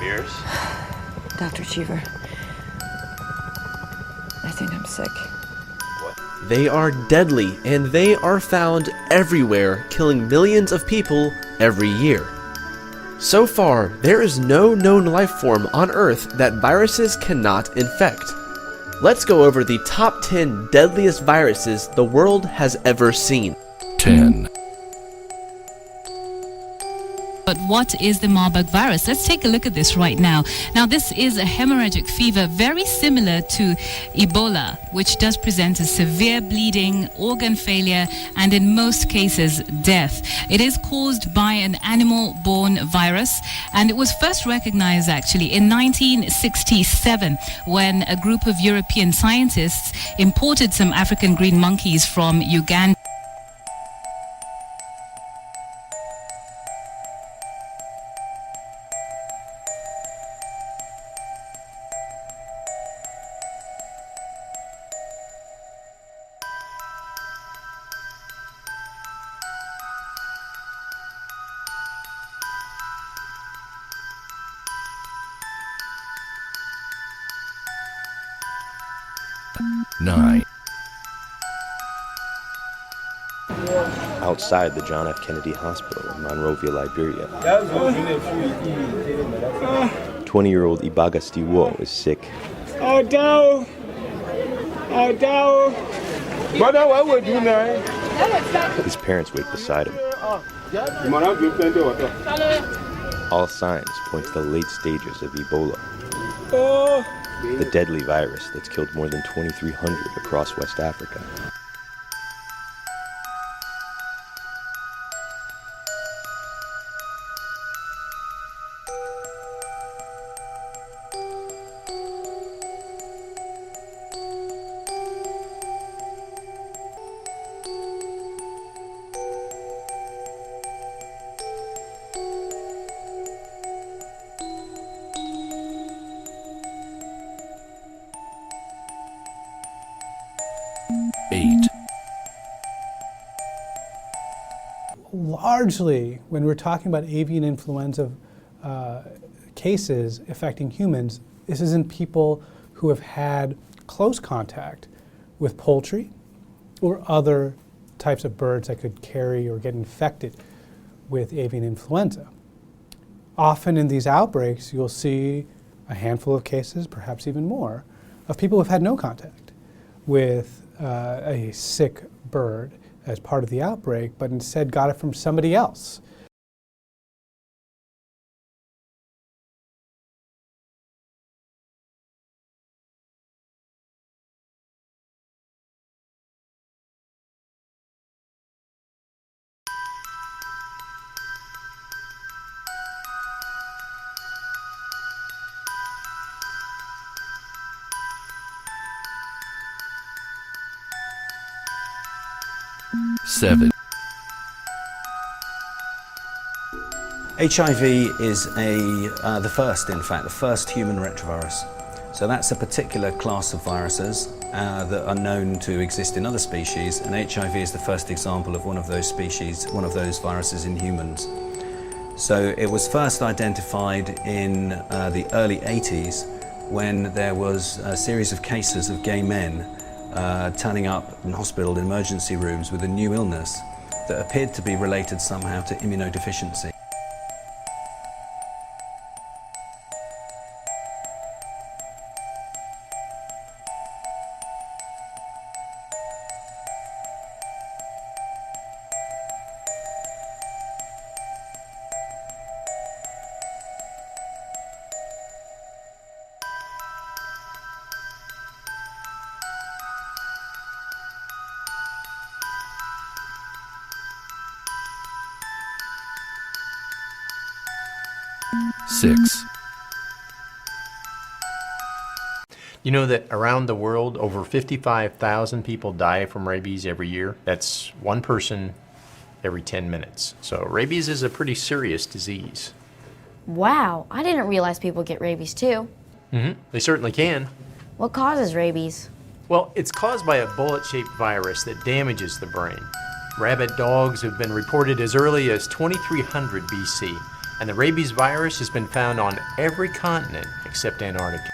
beers? Dr. Cheever, I think I'm sick. What? They are deadly, and they are found everywhere, killing millions of people every year. So far, there is no known life form on Earth that viruses cannot infect. Let's go over the top 10 deadliest viruses the world has ever seen. 10. But what is the Marburg virus? Let's take a look at this right now. Now, this is a hemorrhagic fever very similar to Ebola, which does present as severe bleeding, organ failure, and in most cases, death. It is caused by an animal-borne virus, and it was first recognized actually in 1967 when a group of European scientists imported some African green monkeys from Uganda. Nine. Outside the John F. Kennedy Hospital in Monrovia, Liberia. 20-year-old Ibaga Stiwo is sick. Oh, no. Oh, no. Brother, what would you now? His parents wait beside him. All signs point to the late stages of Ebola, the deadly virus that's killed more than 2,300 across West Africa. Largely, when we're talking about avian influenza cases affecting humans, this isn't people who have had close contact with poultry or other types of birds that could carry or get infected with avian influenza. Often in these outbreaks, you'll see a handful of cases, perhaps even more, of people who have had no contact with a sick bird as part of the outbreak, but instead got it from somebody else. Seven. HIV is the first human retrovirus. So that's a particular class of viruses that are known to exist in other species, and HIV is the first example of one of those species, one of those viruses in humans. So it was first identified in the early 80s when there was a series of cases of gay men turning up in hospital emergency rooms with a new illness that appeared to be related somehow to immunodeficiency. Six. You know that around the world, over 55,000 people die from rabies every year. That's one person every 10 minutes. So rabies is a pretty serious disease. Wow, I didn't realize people get rabies too. They certainly can. What causes rabies? Well, it's caused by a bullet-shaped virus that damages the brain. Rabid dogs have been reported as early as 2300 BC, And the rabies virus has been found on every continent except Antarctica.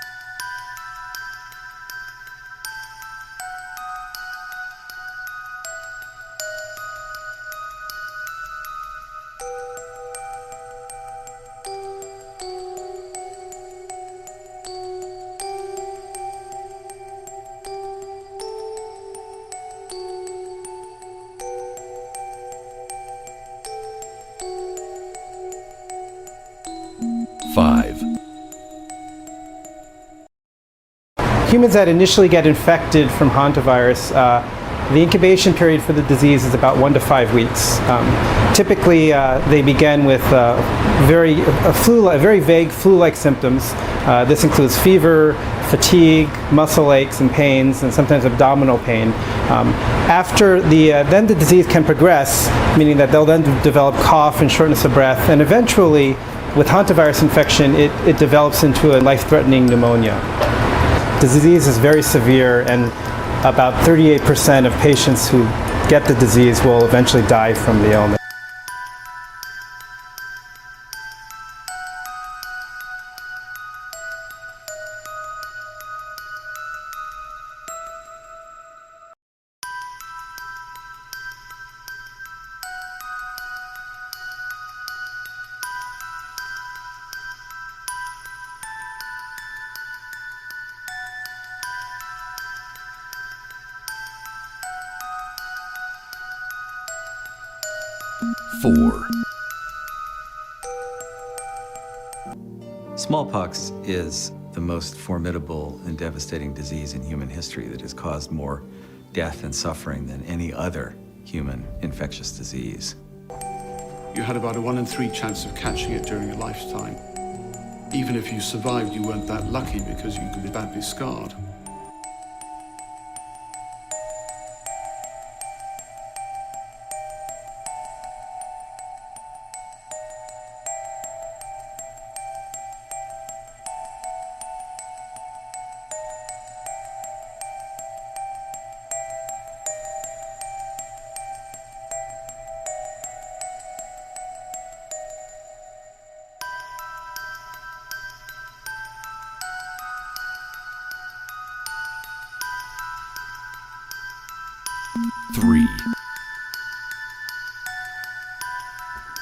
Humans that initially get infected from hantavirus, the incubation period for the disease is about 1 to 5 weeks. Typically, they begin with very vague flu-like symptoms. This includes fever, fatigue, muscle aches and pains, and sometimes abdominal pain. Then the disease can progress, meaning that they'll then develop cough and shortness of breath, and eventually, with hantavirus infection, it develops into a life-threatening pneumonia. The disease is very severe, and about 38% of patients who get the disease will eventually die from the illness. Smallpox is the most formidable and devastating disease in human history that has caused more death and suffering than any other human infectious disease. You had about a 1 in 3 chance of catching it during your lifetime. Even if you survived, you weren't that lucky because you could be badly scarred.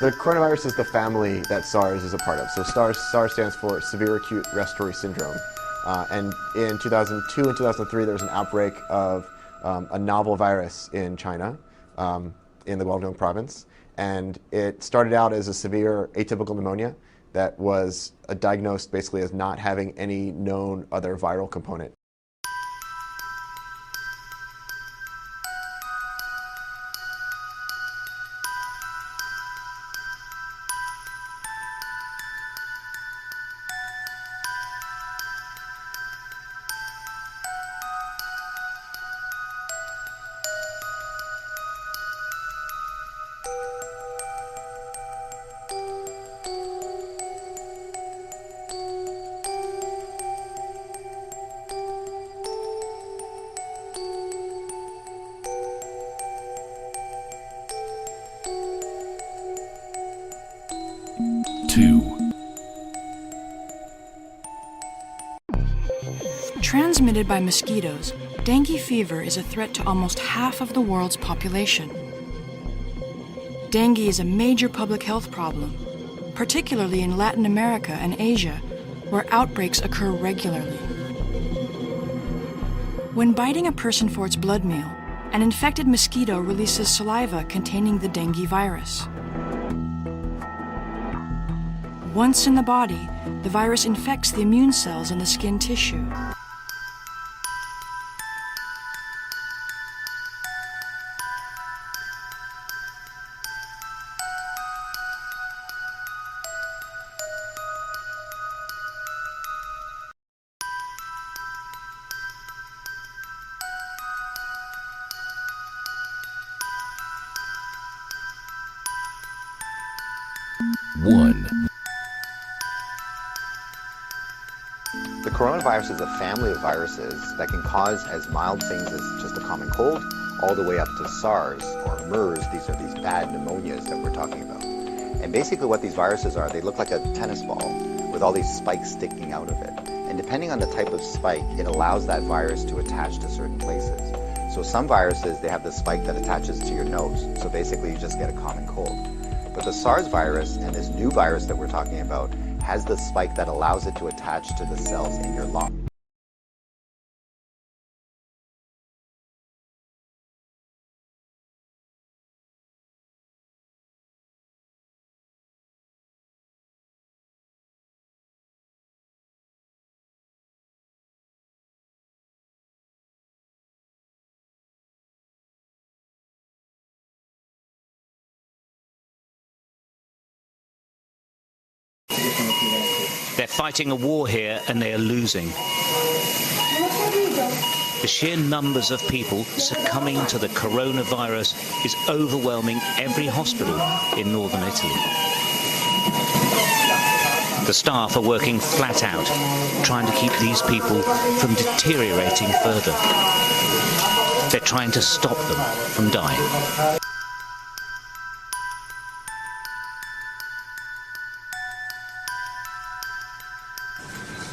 The coronavirus is the family that SARS is a part of. So SARS stands for Severe Acute Respiratory Syndrome. And in 2002 and 2003, there was an outbreak of a novel virus in China, in the Guangdong province. And it started out as a severe atypical pneumonia that was diagnosed basically as not having any known other viral component. Transmitted by mosquitoes, dengue fever is a threat to almost half of the world's population. Dengue is a major public health problem, particularly in Latin America and Asia, where outbreaks occur regularly. When biting a person for its blood meal, an infected mosquito releases saliva containing the dengue virus. Once in the body, the virus infects the immune cells in the skin tissue. The coronavirus is a family of viruses that can cause as mild things as just a common cold, all the way up to SARS or MERS. These are these bad pneumonias that we're talking about. And basically what these viruses are, they look like a tennis ball with all these spikes sticking out of it. And depending on the type of spike, it allows that virus to attach to certain places. So some viruses, they have the spike that attaches to your nose. So basically you just get a common cold. But the SARS virus and this new virus that we're talking about has the spike that allows it to attach to the cells in your lung. They're fighting a war here and they are losing. The sheer numbers of people succumbing to the coronavirus is overwhelming every hospital in northern Italy. The staff are working flat out, trying to keep these people from deteriorating further. They're trying to stop them from dying.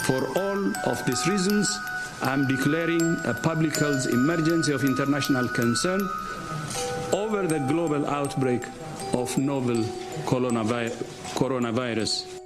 For all of these reasons, I'm declaring a public health emergency of international concern over the global outbreak of novel coronavirus.